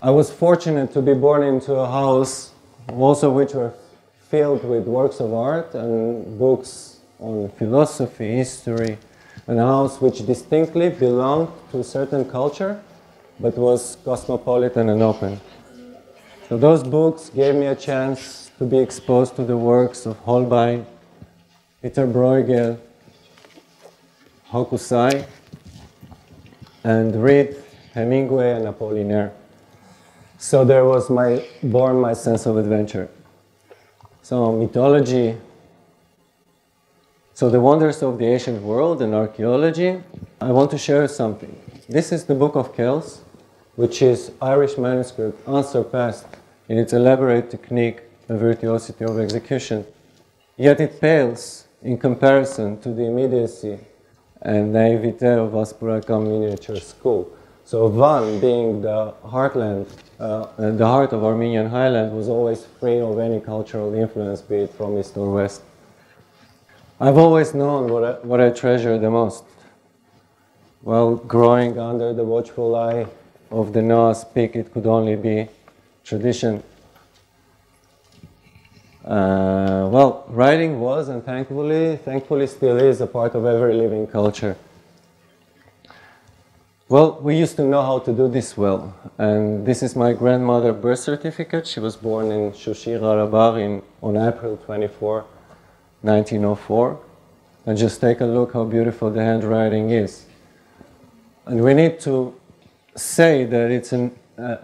I was fortunate to be born into a house, most of which were filled with works of art and books on philosophy, history, and a house which distinctly belonged to a certain culture, but was cosmopolitan and open. So those books gave me a chance to be exposed to the works of Holbein, Peter Bruegel, Hokusai, and read Hemingway and Apollinaire. So there was born my sense of adventure. So mythology, so the wonders of the ancient world and archaeology. I want to share something. This is the Book of Kells, which is Irish manuscript, unsurpassed in its elaborate technique and virtuosity of execution. Yet it pales in comparison to the immediacy and naivete of Vaspurakan miniature school. So Van, being the heartland, the heart of Armenian highland, was always free of any cultural influence, be it from east or west. I've always known what I treasure the most. Well, growing under the watchful eye of the Noah's Peak, it could only be tradition. Well, writing was, and thankfully still is, a part of every living culture. Well, we used to know how to do this well, and this is my grandmother's birth certificate. She was born in Shushir Arabar on April 24, 1904. And just take a look how beautiful the handwriting is. And we need to say that it's a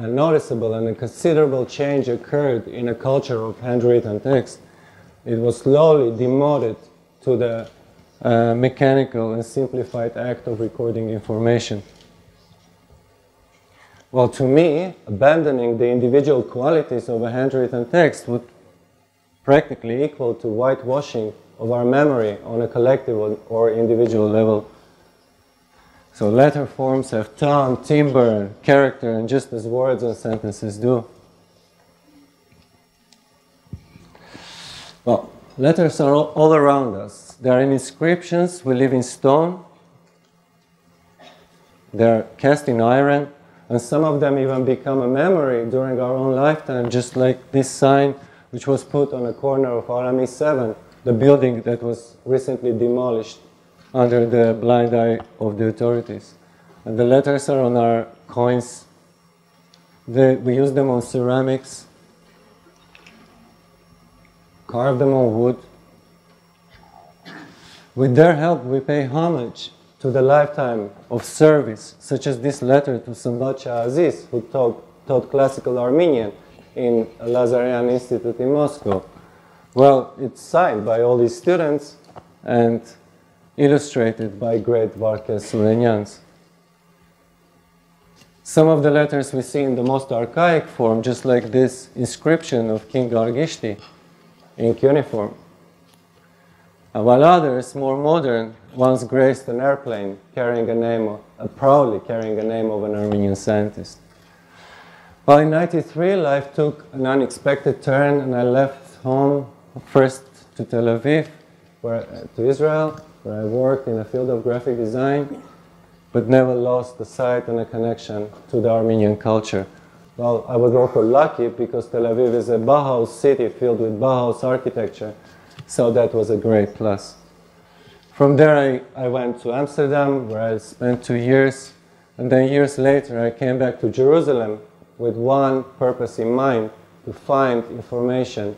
noticeable and a considerable change occurred in a culture of handwritten text. It was slowly demoted to the mechanical and simplified act of recording information. Well, to me, abandoning the individual qualities of a handwritten text would practically equal to whitewashing of our memory on a collective or individual level. So letter forms have tone, timbre, character, and just as words and sentences do. Well, letters are all around us. They are in inscriptions, we live in stone, they are cast in iron, and some of them even become a memory during our own lifetime, just like this sign which was put on a corner of Aramis 7, the building that was recently demolished under the blind eye of the authorities. And the letters are on our coins. We use them on ceramics, carve them on wood. With their help, we pay homage to the lifetime of service, such as this letter to Sambat Shah Aziz, who taught classical Armenian in Lazarian Institute in Moscow. Well, it's signed by all these students and illustrated by great Varkes Surenians. Some of the letters we see in the most archaic form, just like this inscription of King Gargishti in cuneiform. While others, more modern, once graced an airplane carrying a name, proudly carrying the name of an Armenian scientist. Well, in '93, life took an unexpected turn, and I left home first to Tel Aviv, to Israel, where I worked in the field of graphic design, but never lost the sight and a connection to the Armenian culture. Well, I was also lucky because Tel Aviv is a Bauhaus city filled with Bauhaus architecture, so that was a great plus. From there, I went to Amsterdam, where I spent 2 years, and then years later, I came back to Jerusalem with one purpose in mind: to find information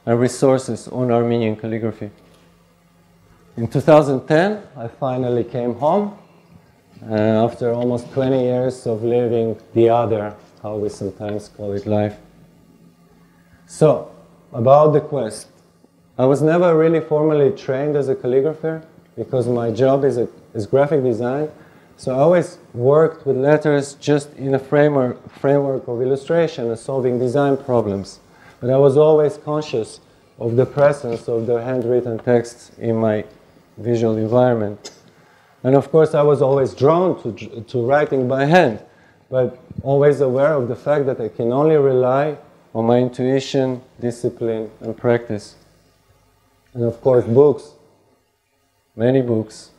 and resources on Armenian calligraphy. In 2010, I finally came home after almost 20 years of living the other, how we sometimes call it, life. So, about the quest. I was never really formally trained as a calligrapher because my job is graphic design. So I always worked with letters just in a framework of illustration and solving design problems. But I was always conscious of the presence of the handwritten texts in my visual environment. And of course, I was always drawn to writing by hand, but always aware of the fact that I can only rely on my intuition, discipline, and practice. And of course, books, many books.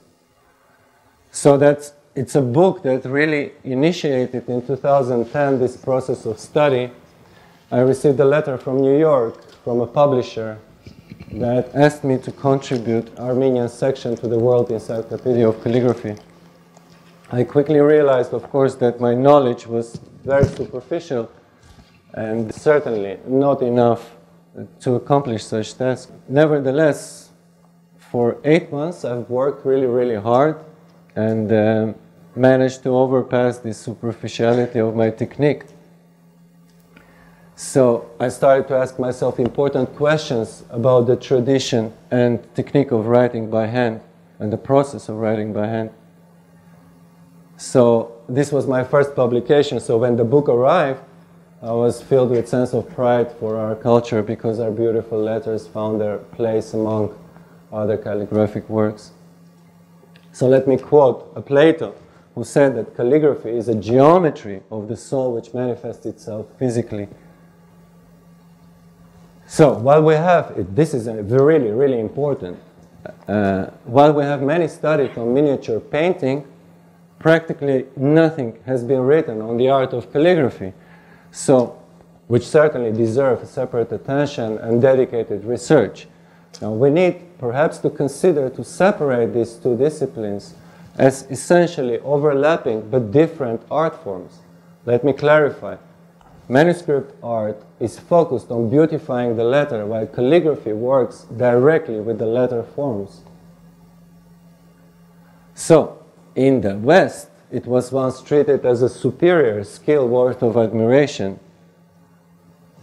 So that it's a book that really initiated in 2010 this process of study. I received a letter from New York from a publisher that asked me to contribute Armenian section to the World Encyclopedia of Calligraphy. I quickly realized, of course, that my knowledge was very superficial and certainly not enough to accomplish such tasks. Nevertheless, for 8 months, I've worked really, really hard and managed to overpass the superficiality of my technique. So I started to ask myself important questions about the tradition and technique of writing by hand and the process of writing by hand. So this was my first publication. So when the book arrived, I was filled with sense of pride for our culture because our beautiful letters found their place among other calligraphic works. So let me quote a Plato who said that calligraphy is a geometry of the soul which manifests itself physically. So while we have, this is really, really important, while we have many studies on miniature painting, practically nothing has been written on the art of calligraphy, so, which certainly deserves separate attention and dedicated research. Now we need perhaps to consider to separate these two disciplines as essentially overlapping but different art forms. Let me clarify. Manuscript art is focused on beautifying the letter, while calligraphy works directly with the letter forms. So, in the West, it was once treated as a superior skill worth of admiration.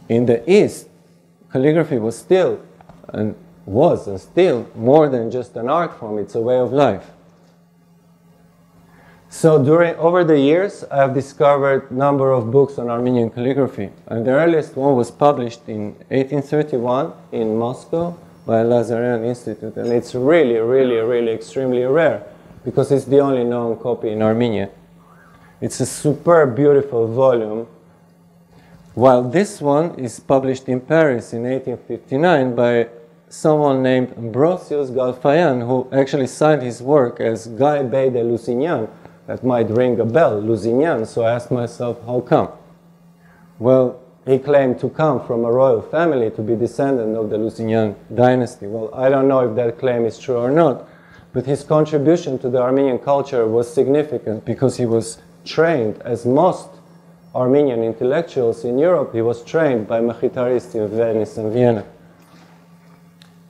In the East, calligraphy was still and still more than just an art form, it's a way of life. So over the years, I have discovered a number of books on Armenian calligraphy. And the earliest one was published in 1831 in Moscow by Lazarian Institute. And it's really, really, really extremely rare because it's the only known copy in Armenia. It's a superb, beautiful volume. While this one is published in Paris in 1859 by someone named Ambrosius Galfayan, who actually signed his work as Guy Bey de Lusignan. That might ring a bell, Lusignan. So I asked myself, how come? Well, he claimed to come from a royal family, to be descendant of the Lusignan dynasty. Well, I don't know if that claim is true or not, but his contribution to the Armenian culture was significant because he was trained, as most Armenian intellectuals in Europe, he was trained by machitarists in Venice and Vienna.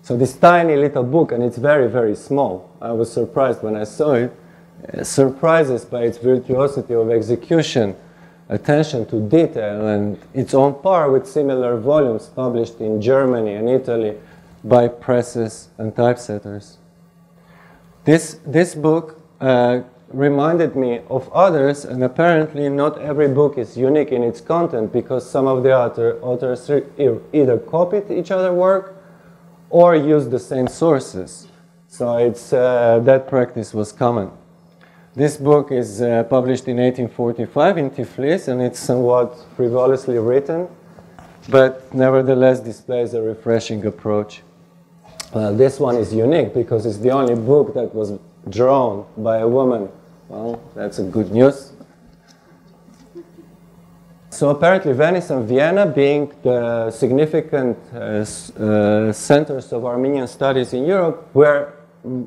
So this tiny little book, and it's very, very small. I was surprised when I saw it. Surprises by its virtuosity of execution, attention to detail, and it's on par with similar volumes published in Germany and Italy by presses and typesetters. This book reminded me of others, and apparently not every book is unique in its content because some of the authors either copied each other's work or used the same sources. So it's, that practice was common. This book is published in 1845 in Tiflis, and it's somewhat frivolously written, but nevertheless displays a refreshing approach. Well, this one is unique because it's the only book that was drawn by a woman. Well, that's a good news. So apparently Venice and Vienna, being the significant centers of Armenian studies in Europe, were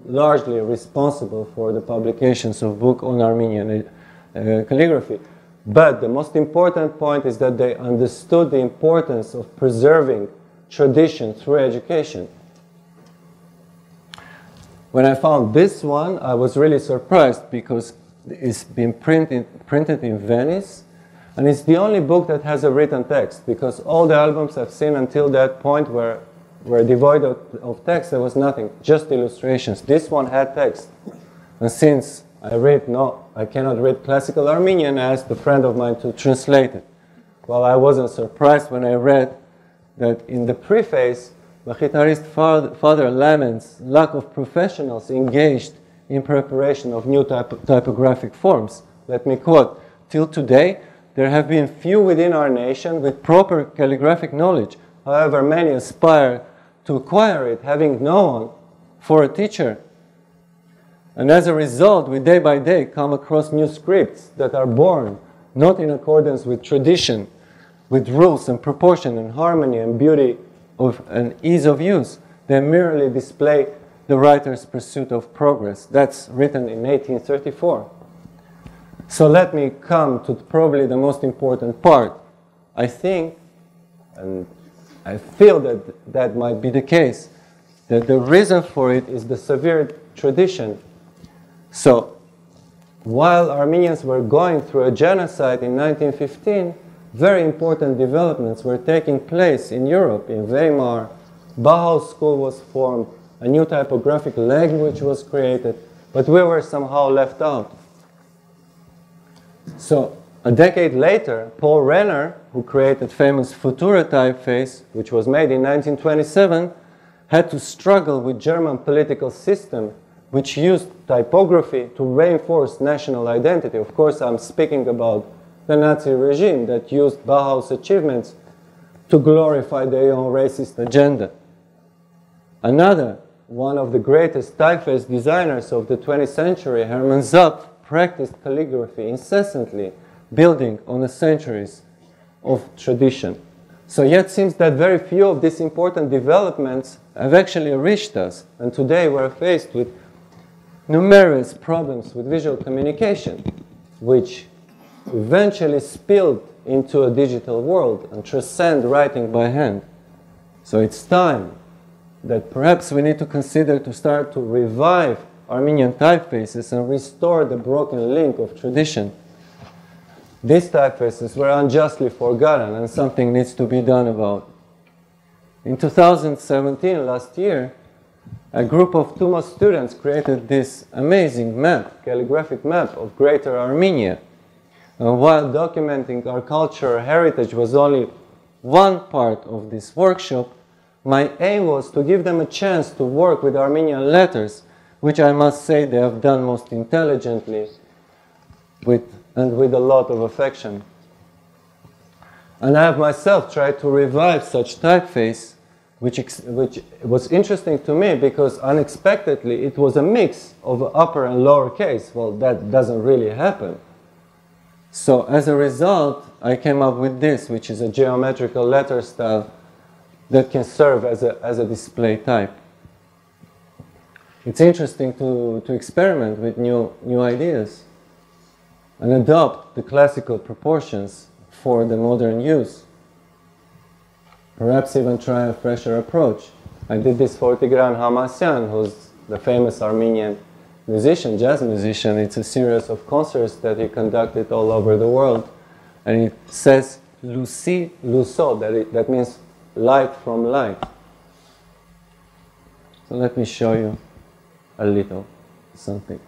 largely responsible for the publications of books on Armenian calligraphy. But the most important point is that they understood the importance of preserving tradition through education. When I found this one, I was really surprised because it's been printed in Venice, and it's the only book that has a written text, because all the albums I've seen until that point were devoid of text. There was nothing, just illustrations. This one had text. And since I cannot read classical Armenian, I asked a friend of mine to translate it. Well, I wasn't surprised when I read that in the preface, Machitarist father laments lack of professionals engaged in preparation of new typographic forms. Let me quote, "Till today, there have been few within our nation with proper calligraphic knowledge. However, many aspire to acquire it, having no one for a teacher." And as a result, we day by day come across new scripts that are born not in accordance with tradition, with rules and proportion and harmony and beauty and ease of use. They merely display the writer's pursuit of progress. That's written in 1834. So let me come to probably the most important part. I think, and I feel that that might be the case, that the reason for it is the severe tradition. So, while Armenians were going through a genocide in 1915, very important developments were taking place in Europe, in Weimar. Bauhaus School was formed, a new typographic language was created, but we were somehow left out. So, a decade later, Paul Renner, who created famous Futura typeface, which was made in 1927, had to struggle with German political system which used typography to reinforce national identity. Of course, I'm speaking about the Nazi regime that used Bauhaus achievements to glorify their own racist agenda. Another, one of the greatest typeface designers of the 20th century, Hermann Zapf, practiced calligraphy incessantly, building on the centuries of tradition. So yet seems that very few of these important developments have actually reached us, and today we're faced with numerous problems with visual communication, which eventually spilled into a digital world and transcend writing by hand. So it's time that perhaps we need to consider to start to revive Armenian typefaces and restore the broken link of tradition. These typefaces were unjustly forgotten, and something needs to be done about it. In 2017, last year, a group of TUMA students created this amazing map, calligraphic map of Greater Armenia. And while documenting our cultural heritage was only one part of this workshop, my aim was to give them a chance to work with Armenian letters, which I must say they have done most intelligently and with a lot of affection. And I have myself tried to revive such typeface, which was interesting to me because unexpectedly it was a mix of upper and lower case. Well, that doesn't really happen. So as a result, I came up with this, which is a geometrical letter style that can serve as a display type. It's interesting to experiment with new ideas and adopt the classical proportions for the modern use. Perhaps even try a fresher approach. I did this for Tigran Hamasyan, who's the famous Armenian musician, jazz musician. It's a series of concerts that he conducted all over the world. And it says Lucy, Luso, that means light from light. So let me show you a little something.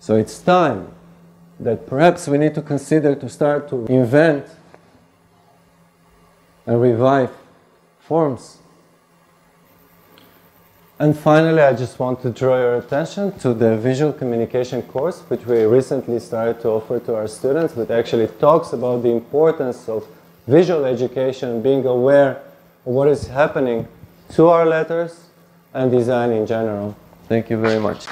So it's time that perhaps we need to consider to start to invent and revive forms. And finally, I just want to draw your attention to the visual communication course, which we recently started to offer to our students, which actually talks about the importance of visual education, being aware of what is happening to our letters and design in general. Thank you very much.